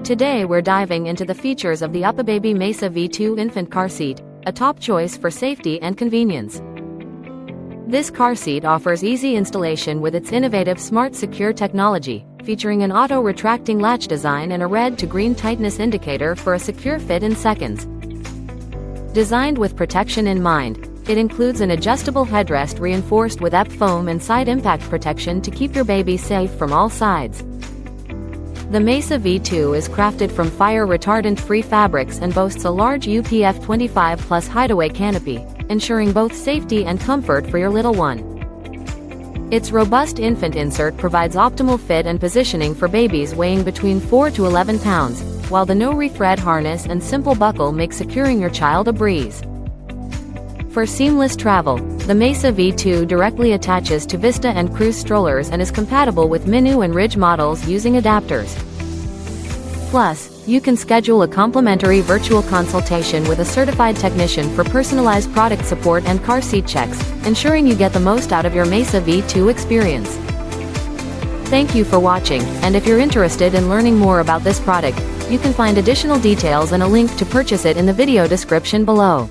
Today we're diving into the features of the UPPAbaby Mesa V2 infant car seat, a top choice for safety and convenience. This car seat offers easy installation with its innovative SmartSecure Technology, featuring an auto-retracting latch design and a red to green tightness indicator for a secure fit in seconds. Designed with protection in mind, it includes an adjustable headrest reinforced with EP foam and side impact protection to keep your baby safe from all sides. The Mesa V2 is crafted from fire retardant-free fabrics and boasts a large UPF25 plus hideaway canopy, ensuring both safety and comfort for your little one. Its robust infant insert provides optimal fit and positioning for babies weighing between 4 to 11 pounds, while the no-rethread harness and simple buckle make securing your child a breeze. For seamless travel, the Mesa V2 directly attaches to Vista and Cruise strollers and is compatible with Minu and Ridge models using adapters. Plus, you can schedule a complimentary virtual consultation with a certified technician for personalized product support and car seat checks, ensuring you get the most out of your Mesa V2 experience. Thank you for watching, and if you're interested in learning more about this product, you can find additional details and a link to purchase it in the video description below.